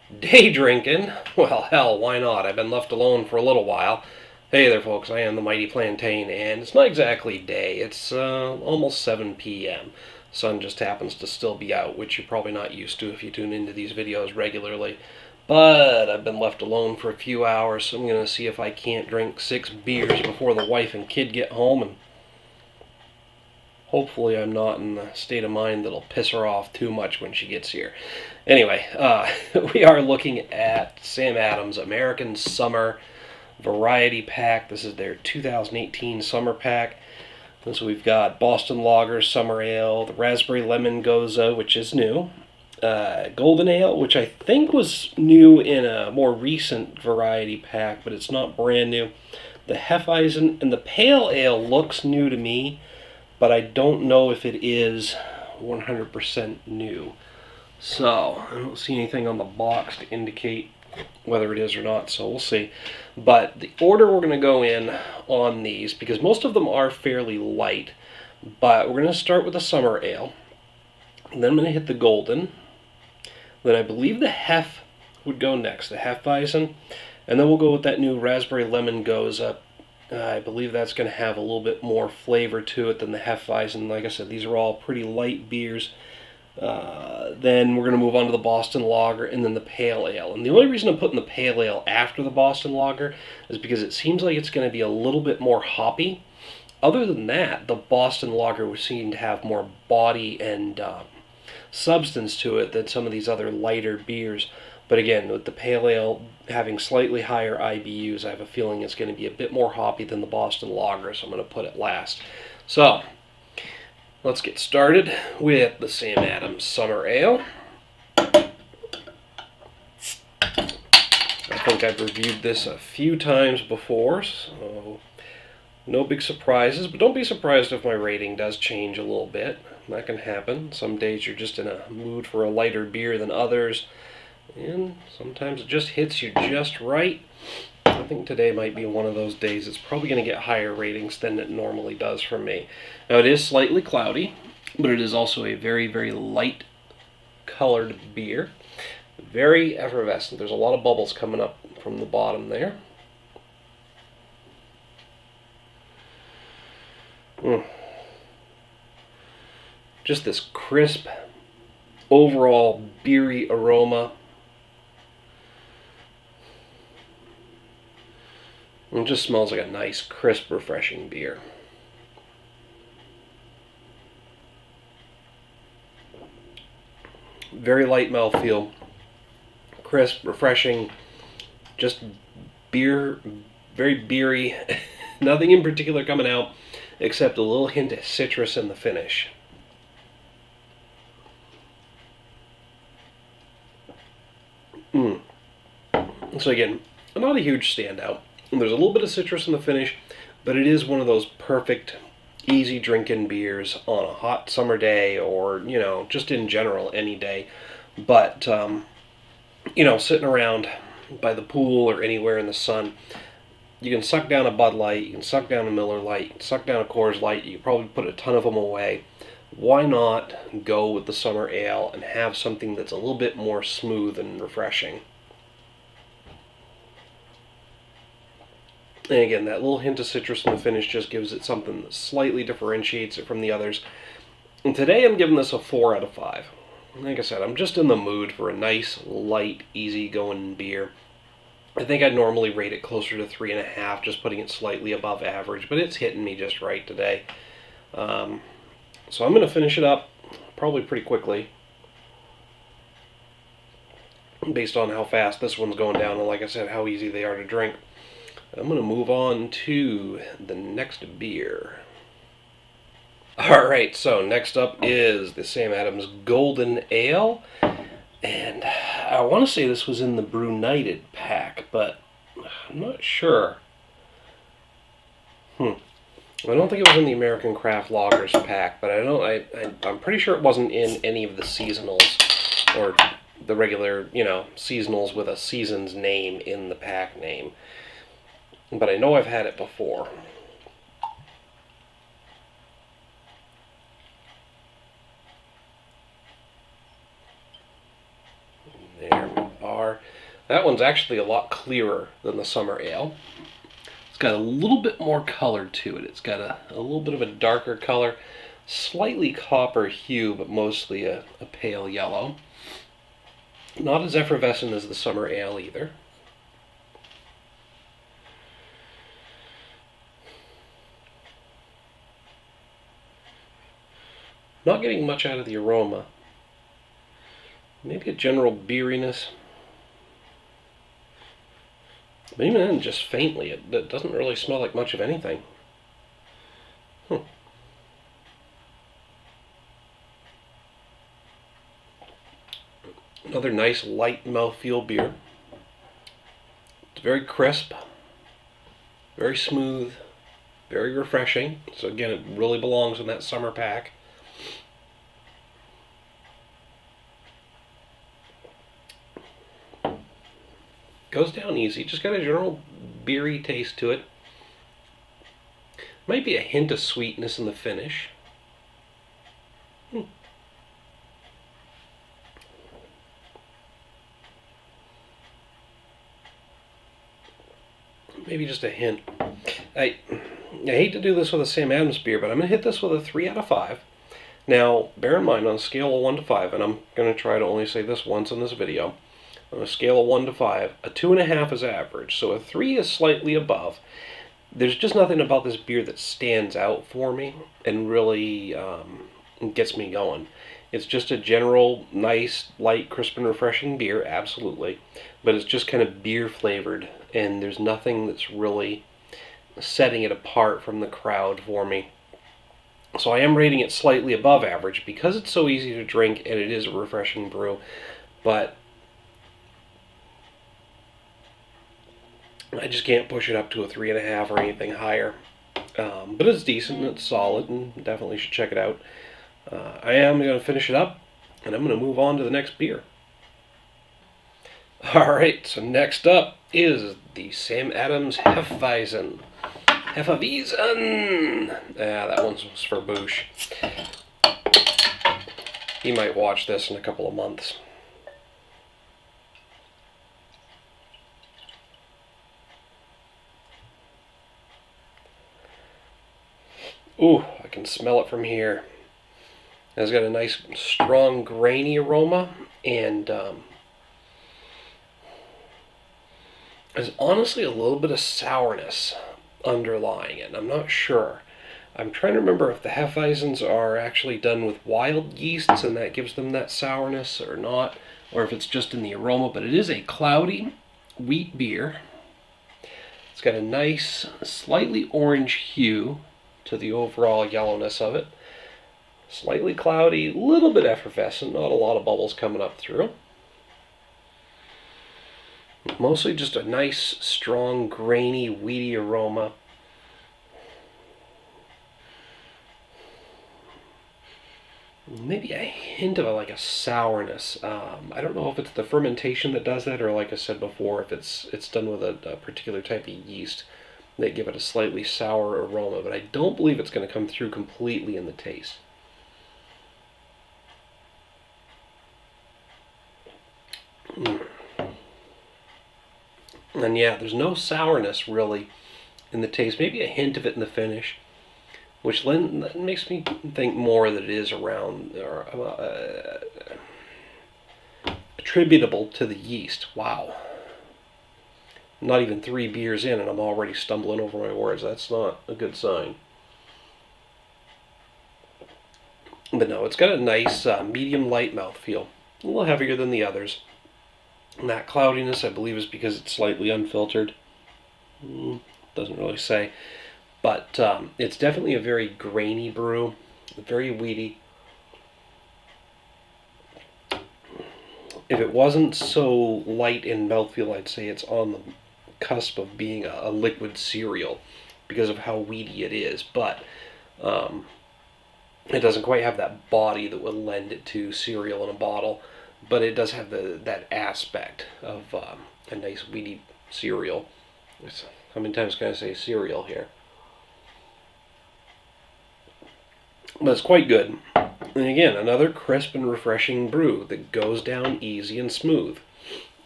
Day drinking? Well, hell, why not? I've been left alone for a little while. Hey there, folks, I am the Mighty Plantain, and it's not exactly day. It's almost 7 p.m. Sun just happens to still be out, which you're probably not used to if you tune into these videos regularly. But I've been left alone for a few hours, so I'm going to see if I can't drink 6 beers before the wife and kid get home, and hopefully I'm not in the state of mind that'll piss her off too much when she gets here. Anyway, we are looking at Sam Adams American Summer Variety Pack. This is their 2018 Summer Pack. And so we've got Boston Lager Summer Ale, the Raspberry Lemon Gose, which is new, Golden Ale, which I think was new in a more recent variety pack, but it's not brand new. The Hefeweizen, and the Pale Ale looks new to me, but I don't know if it is 100% new. So, I don't see anything on the box to indicate whether it is or not, so we'll see. But the order we're going to go in on these, because most of them are fairly light, but we're going to start with the Summer Ale, and then I'm going to hit the Golden, then I believe the Hef would go next, the Hefeweizen, and then we'll go with that new Raspberry Lemon Gose. I believe that's going to have a little bit more flavor to it than the Hefeweizen. Like I said, these are all pretty light beers. Then we're going to move on to the Boston Lager and then the Pale Ale. And the only reason I'm putting the Pale Ale after the Boston Lager is because it seems like it's going to be a little bit more hoppy. Other than that, the Boston Lager would seem to have more body and substance to it than some of these other lighter beers. But again, with the Pale Ale having slightly higher IBUs, I have a feeling it's going to be a bit more hoppy than the Boston Lager, so I'm going to put it last. So, let's get started with the Sam Adams Summer Ale. I think I've reviewed this a few times before, so no big surprises, but don't be surprised if my rating does change a little bit. That can happen. Some days you're just in a mood for a lighter beer than others, and sometimes it just hits you just right. I think today might be one of those days. It's probably going to get higher ratings than it normally does for me. Now, it is slightly cloudy, but it is also a very, very light colored beer. Very effervescent. There's a lot of bubbles coming up from the bottom there. Just this crisp, overall beery aroma. It just smells like a nice, crisp, refreshing beer. Very light mouthfeel, crisp, refreshing, just beer, very beery. Nothing in particular coming out except a little hint of citrus in the finish. So again, not a huge standout. There's a little bit of citrus in the finish, but it is one of those perfect, easy drinking beers on a hot summer day, or, you know, just in general, any day. But, you know, sitting around by the pool or anywhere in the sun, you can suck down a Bud Light, you can suck down a Miller Lite, you can suck down a Coors Light, you can probably put a ton of them away. Why not go with the Summer Ale and have something that's a little bit more smooth and refreshing? And again, that little hint of citrus in the finish just gives it something that slightly differentiates it from the others. And today I'm giving this a 4 out of 5. Like I said, I'm just in the mood for a nice, light, easy-going beer. I think I'd normally rate it closer to 3.5, just putting it slightly above average, but it's hitting me just right today. So I'm going to finish it up probably pretty quickly, based on how fast this one's going down, and like I said, how easy they are to drink. I'm going to move on to the next beer. Alright, so next up is the Sam Adams Golden Ale. And I want to say this was in the Brunited pack, but I'm not sure. I don't think it was in the American Craft Lagers pack, but I'm pretty sure it wasn't in any of the seasonals, or the regular, you know, seasonals with a season's name in the pack name. But I know I've had it before. There we are. That one's actually a lot clearer than the summer ale. It's got a little bit more color to it. It's got a little bit of a darker color, slightly copper hue, but mostly a pale yellow. Not as effervescent as the summer ale either. Not getting much out of the aroma. Maybe a general beeriness. But even then, just faintly. It doesn't really smell like much of anything. Another nice light mouthfeel beer. It's very crisp, very smooth, very refreshing. So again, it really belongs in that summer pack. Goes down easy, just got a general beery taste to it. Might be a hint of sweetness in the finish. Maybe just a hint. I hate to do this with a Sam Adams beer, but I'm going to hit this with a 3 out of 5. Now, bear in mind, on a scale of 1 to 5, and I'm going to try to only say this once in this video, on a scale of 1 to 5, a 2.5 is average, so a 3 is slightly above. There's just nothing about this beer that stands out for me and really gets me going. It's just a general, nice, light, crisp, and refreshing beer, absolutely. But it's just kind of beer flavored, and there's nothing that's really setting it apart from the crowd for me. So I am rating it slightly above average because it's so easy to drink and it is a refreshing brew. But I just can't push it up to a 3.5 or anything higher. But it's decent and it's solid, and definitely should check it out. I am going to finish it up, and I'm going to move on to the next beer. Alright, so next up is the Sam Adams Hefeweizen. Hefeweizen! That one's for Boosh. He might watch this in a couple of months. Ooh, I can smell it from here. It's got a nice, strong, grainy aroma, and there's honestly a little bit of sourness underlying it. I'm not sure. I'm trying to remember if the Hefeweizens are actually done with wild yeasts and that gives them that sourness or not, or if it's just in the aroma, but it is a cloudy wheat beer. It's got a nice, slightly orange hue to the overall yellowness of it. Slightly cloudy, a little bit effervescent, not a lot of bubbles coming up through. Mostly just a nice, strong, grainy, weedy aroma. Maybe a hint of like a sourness. I don't know if it's the fermentation that does that, or like I said before, if it's done with a particular type of yeast that give it a slightly sour aroma, but I don't believe it's going to come through completely in the taste. And yeah, there's no sourness really in the taste. Maybe a hint of it in the finish, which makes me think more that it is around or attributable to the yeast. Wow. Not even 3 beers in and I'm already stumbling over my words. That's not a good sign. But no, it's got a nice medium light mouthfeel. A little heavier than the others. And that cloudiness, I believe, is because it's slightly unfiltered. Doesn't really say. But it's definitely a very grainy brew. Very weedy. If it wasn't so light in mouthfeel, I'd say it's on the cusp of being a liquid cereal because of how weedy it is. But it doesn't quite have that body that would lend it to cereal in a bottle. But it does have that aspect of a nice weedy cereal. How many times can I say cereal here? But it's quite good. And again, another crisp and refreshing brew that goes down easy and smooth.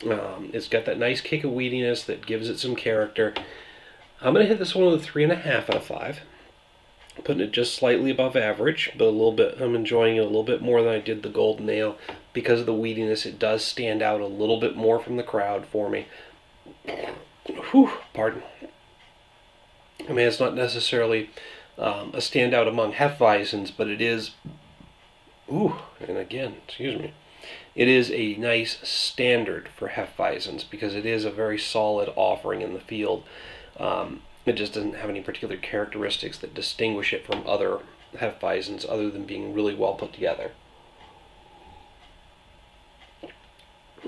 It's got that nice kick of weediness that gives it some character. I'm going to hit this one with a 3.5 out of 5. Putting it just slightly above average, but a little bit. I'm enjoying it a little bit more than I did the golden ale. Because of the weediness, it does stand out a little bit more from the crowd for me. Whew, pardon. I mean, it's not necessarily a standout among Hefeweizens, but it is. Ooh, and again, excuse me. It is a nice standard for Hefeweizens because it is a very solid offering in the field. It just doesn't have any particular characteristics that distinguish it from other Hefeweizens other than being really well put together.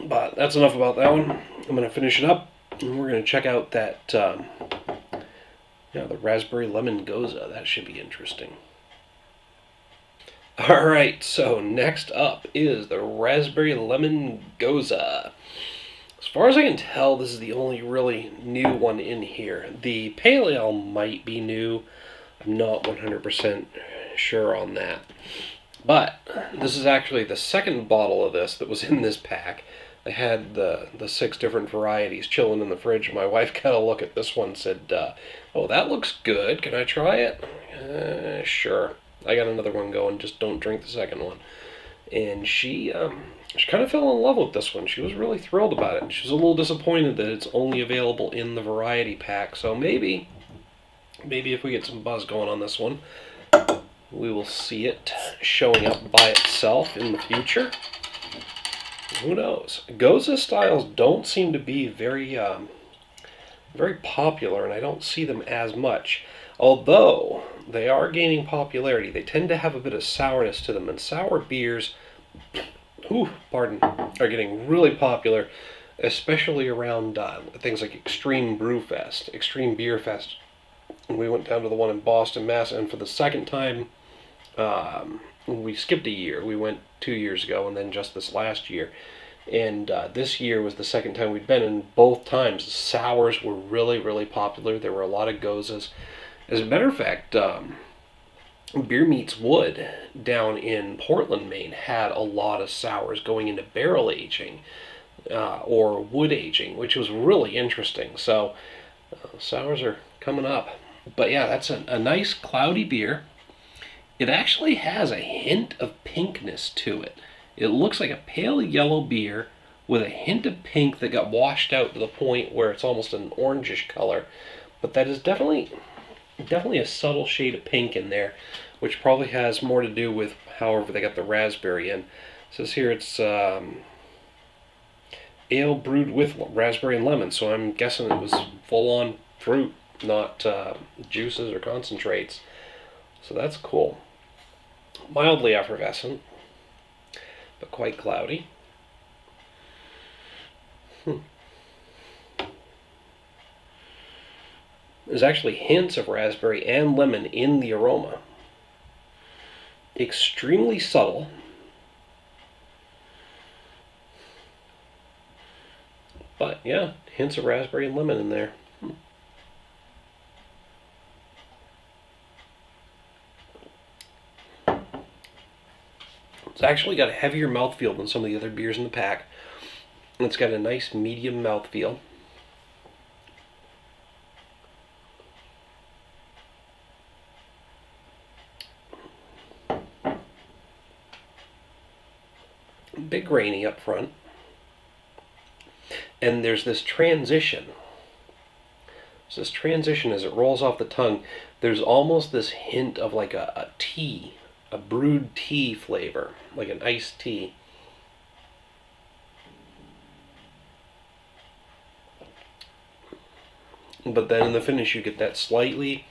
But that's enough about that one. I'm going to finish it up, and we're going to check out that, the raspberry lemon gose. That should be interesting. Alright, so next up is the raspberry lemon gose. As far as I can tell, this is the only really new one in here. The pale ale might be new. I'm not 100% sure on that. But this is actually the second bottle of this that was in this pack. I had the 6 different varieties chilling in the fridge. My wife got a look at this one and said, oh, that looks good. Can I try it? Sure. I got another one going. Just don't drink the second one. And she kind of fell in love with this one. She was really thrilled about it. She was a little disappointed that it's only available in the variety pack. So maybe if we get some buzz going on this one, we will see it showing up by itself in the future. Who knows? Gose styles don't seem to be very popular, and I don't see them as much. Although they are gaining popularity, they tend to have a bit of sourness to them, and sour beers, are getting really popular, especially around things like Extreme Brewfest, Extreme Beer Fest. We went down to the one in Boston, Mass, and for the second time, we skipped a year. We went 2 years ago, and then just this last year. And this year was the second time we'd been, and both times sours were really, really popular. There were a lot of goses. As a matter of fact, Beer Meets Wood down in Portland, Maine had a lot of sours going into barrel aging or wood aging, which was really interesting. So sours are coming up. But yeah, that's a nice cloudy beer. It actually has a hint of pinkness to it. It looks like a pale yellow beer with a hint of pink that got washed out to the point where it's almost an orangish color. But that is definitely a subtle shade of pink in there, which probably has more to do with however they got the raspberry in. It says here it's ale brewed with raspberry and lemon, so I'm guessing it was full-on fruit, not juices or concentrates. So that's cool. Mildly effervescent, but quite cloudy. There's actually hints of raspberry and lemon in the aroma. Extremely subtle. But yeah, hints of raspberry and lemon in there. It's actually got a heavier mouthfeel than some of the other beers in the pack. It's got a nice medium mouthfeel. Big grainy up front. And there's this transition. So this transition as it rolls off the tongue, there's almost this hint of like a tea, a brewed tea flavor, like an iced tea. But then in the finish you get that slightly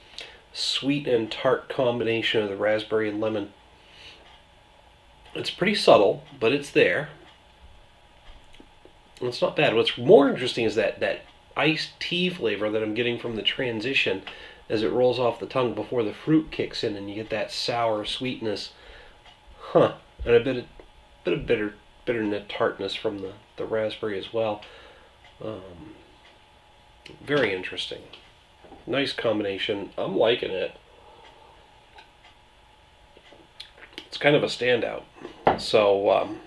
sweet and tart combination of the raspberry and lemon. It's pretty subtle, but it's there. And it's not bad. What's more interesting is that iced tea flavor that I'm getting from the transition as it rolls off the tongue before the fruit kicks in and you get that sour sweetness. And a bit of bitterness, tartness from the raspberry as well. Very interesting. Nice combination. I'm liking it. It's kind of a standout. So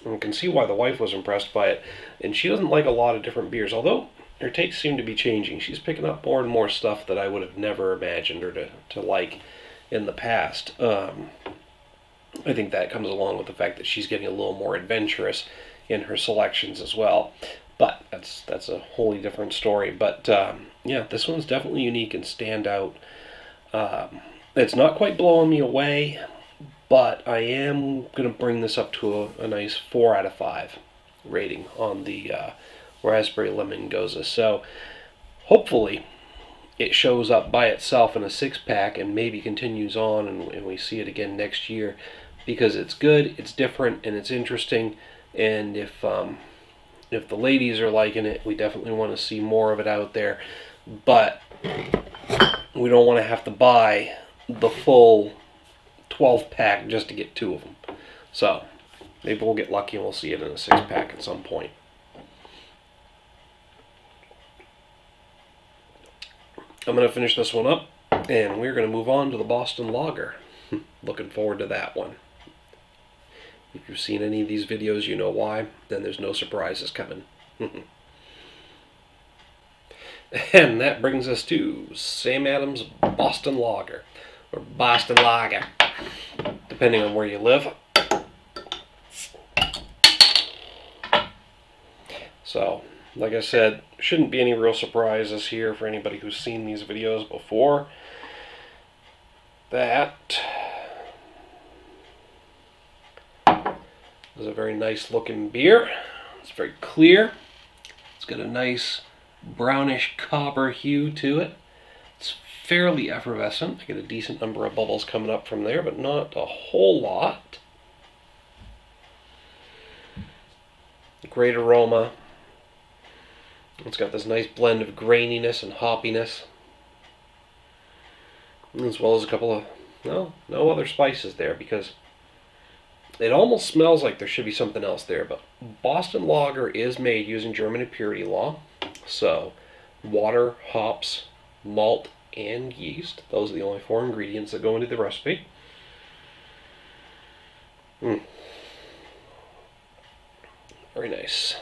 And you can see why the wife was impressed by it. And she doesn't like a lot of different beers, although her tastes seem to be changing. She's picking up more and more stuff that I would have never imagined her to like in the past. I think that comes along with the fact that she's getting a little more adventurous in her selections as well. But that's a wholly different story. But yeah, this one's definitely unique and stand out. It's not quite blowing me away, but I am going to bring this up to a nice 4 out of 5 rating on the Raspberry Lemon Gose. So hopefully it shows up by itself in a 6-pack and maybe continues on and we see it again next year, because it's good, it's different, and it's interesting. And if the ladies are liking it, we definitely want to see more of it out there. But we don't want to have to buy the full 12-pack just to get 2 of them. So maybe we'll get lucky and we'll see it in a 6-pack at some point. I'm going to finish this one up, and we're going to move on to the Boston Lager. Looking forward to that one. If you've seen any of these videos, you know why. Then there's no surprises coming. And that brings us to Sam Adams Boston Lager, or Boston Lager, depending on where you live. So, like I said, shouldn't be any real surprises here for anybody who's seen these videos before. That is a very nice looking beer. It's very clear. It's got a nice brownish copper hue to it. It's fairly effervescent. I get a decent number of bubbles coming up from there, but not a whole lot. Great aroma. It's got this nice blend of graininess and hoppiness, as well as a couple of, no other spices there, because it almost smells like there should be something else there. But Boston Lager is made using German impurity law. So water, hops, malt, and yeast. Those are the only 4 ingredients that go into the recipe. Very nice.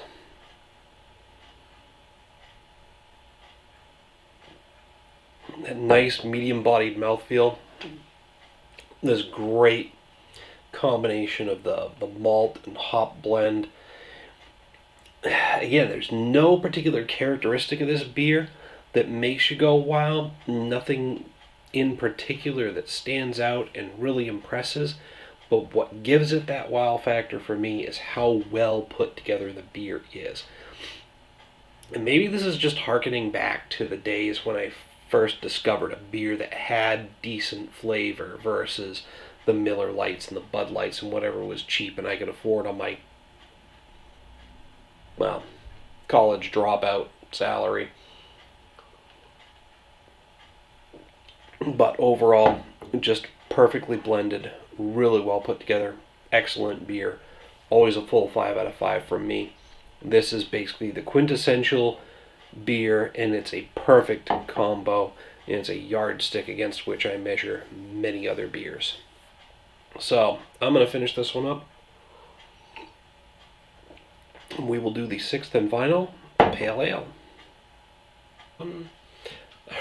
That nice medium-bodied mouthfeel. This great combination of the malt and hop blend. Again, there's no particular characteristic of this beer that makes you go wow. Nothing in particular that stands out and really impresses. But what gives it that wow factor for me is how well put together the beer is. And maybe this is just hearkening back to the days when I first discovered a beer that had decent flavor versus the Miller Lights and the Bud Lights and whatever was cheap and I could afford on my, well, college dropout salary. But overall, just perfectly blended, really well put together, excellent beer. Always a full 5 out of 5 from me. This is basically the quintessential beer, and it's a perfect combo, and it's a yardstick against which I measure many other beers. So I'm going to finish this one up. We will do the 6th and final Pale Ale.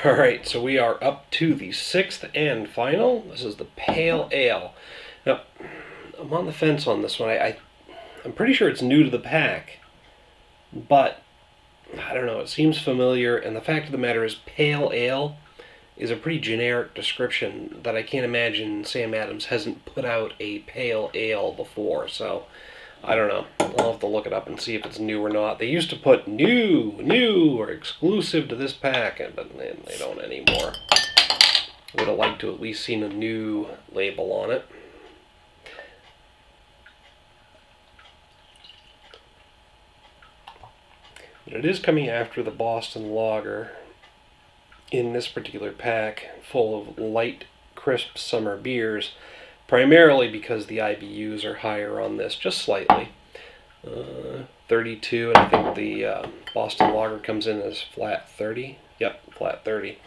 Alright, so we are up to the 6th and final. This is the Pale Ale. Now, I'm on the fence on this one. I'm pretty sure it's new to the pack, but I don't know, it seems familiar, and the fact of the matter is Pale Ale is a pretty generic description that I can't imagine Sam Adams hasn't put out a Pale Ale before, so I don't know. I'll have to look it up and see if it's new or not. They used to put new, or exclusive to this pack, but they don't anymore. I would have liked to at least seen a new label on it. But it is coming after the Boston Lager in this particular pack, full of light, crisp summer beers, primarily because the IBUs are higher on this, just slightly. 32, and I think the Boston Lager comes in as flat 30. Yep, flat 30.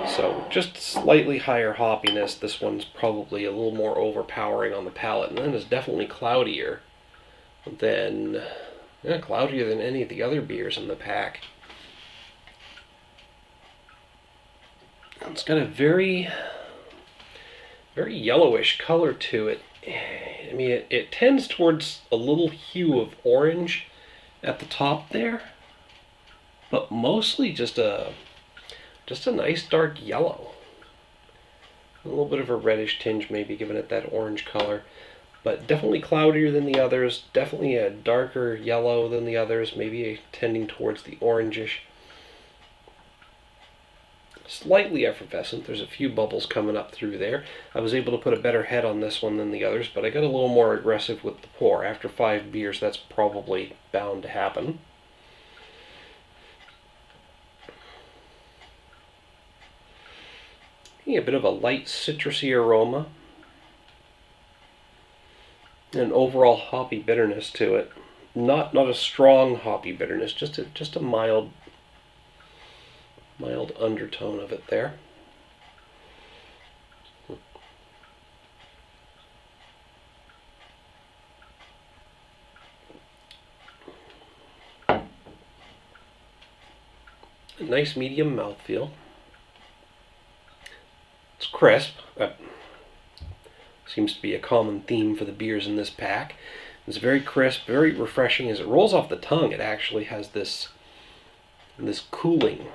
So just slightly higher hoppiness. This one's probably a little more overpowering on the palate, and then it's definitely cloudier than cloudier than any of the other beers in the pack. It's got a very yellowish color to it. I mean, it tends towards a little hue of orange at the top there, but mostly just a nice dark yellow. A little bit of a reddish tinge maybe giving it that orange color, but definitely cloudier than the others, definitely a darker yellow than the others, maybe tending towards the orangish. Slightly effervescent. There's a few bubbles coming up through there. I was able to put a better head on this one than the others, but I got a little more aggressive with the pour. After 5 beers, that's probably bound to happen. A bit of a light citrusy aroma. And overall hoppy bitterness to it. Not a strong hoppy bitterness, just a mild undertone of it there. A nice medium mouthfeel. It's crisp. That seems to be a common theme for the beers in this pack. It's very crisp, very refreshing. As it rolls off the tongue, it actually has this cooling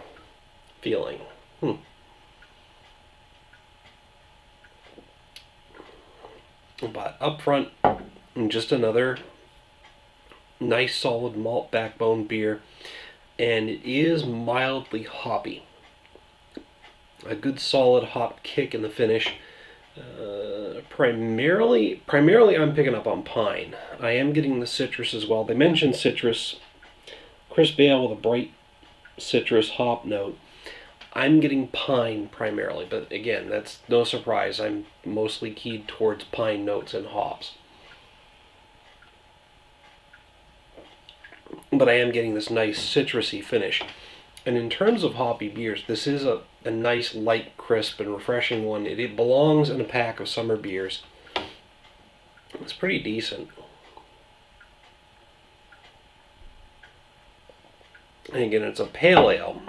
feeling. But up front, just another nice solid malt backbone beer, and it is mildly hoppy. A good solid hop kick in the finish. Primarily I'm picking up on pine. I am getting the citrus as well. They mentioned citrus, crisp ale with a bright citrus hop note. I'm getting pine primarily, but again, that's no surprise. I'm mostly keyed towards pine notes and hops. But I am getting this nice citrusy finish. And in terms of hoppy beers, this is a nice, light, crisp, and refreshing one. It belongs in a pack of summer beers. It's pretty decent. And again, it's a pale ale,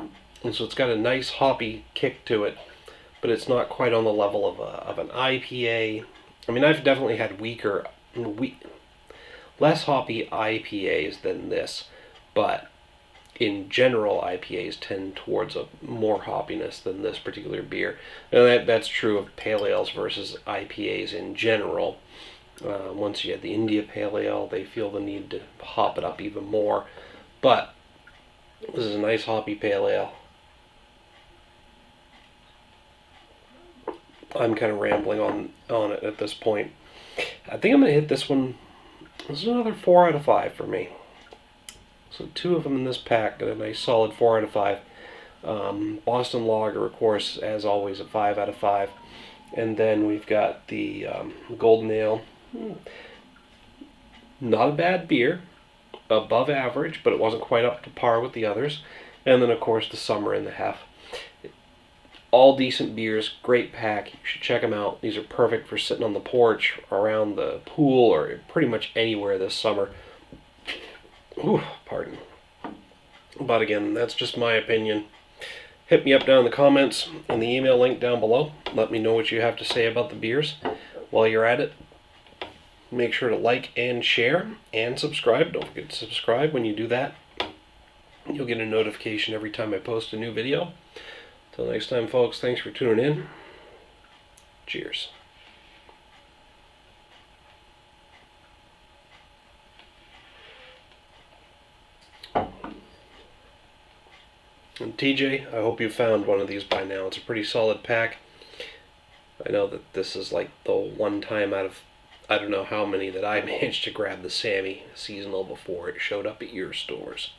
and so it's got a nice hoppy kick to it, but it's not quite on the level of an IPA. I mean, I've definitely had less hoppy IPAs than this, but in general, IPAs tend towards a more hoppiness than this particular beer. And that's true of pale ales versus IPAs in general. Once you get the India Pale Ale, they feel the need to hop it up even more. But this is a nice hoppy pale ale. I'm kind of rambling on it at this point. I think I'm going to hit this one. This is another 4 out of 5 for me. So 2 of them in this pack, got a nice solid 4 out of 5. Boston Lager, of course, as always, a 5 out of 5. And then we've got the Golden Ale. Not a bad beer. Above average, but it wasn't quite up to par with the others. And then, of course, the Summer and the Hef. All decent beers, great pack. You should check them out. These are perfect for sitting on the porch, around the pool, or pretty much anywhere this summer. Ooh, pardon. But again, that's just my opinion. Hit me up down in the comments and the email link down below. Let me know what you have to say about the beers. While you're at it, make sure to like and share and subscribe. Don't forget to subscribe. When you do that, you'll get a notification every time I post a new video. Till next time, folks, thanks for tuning in. Cheers. And TJ, I hope you found one of these by now. It's a pretty solid pack. I know that this is like the one time out of I don't know how many that I managed to grab the Sammy seasonal before it showed up at your stores.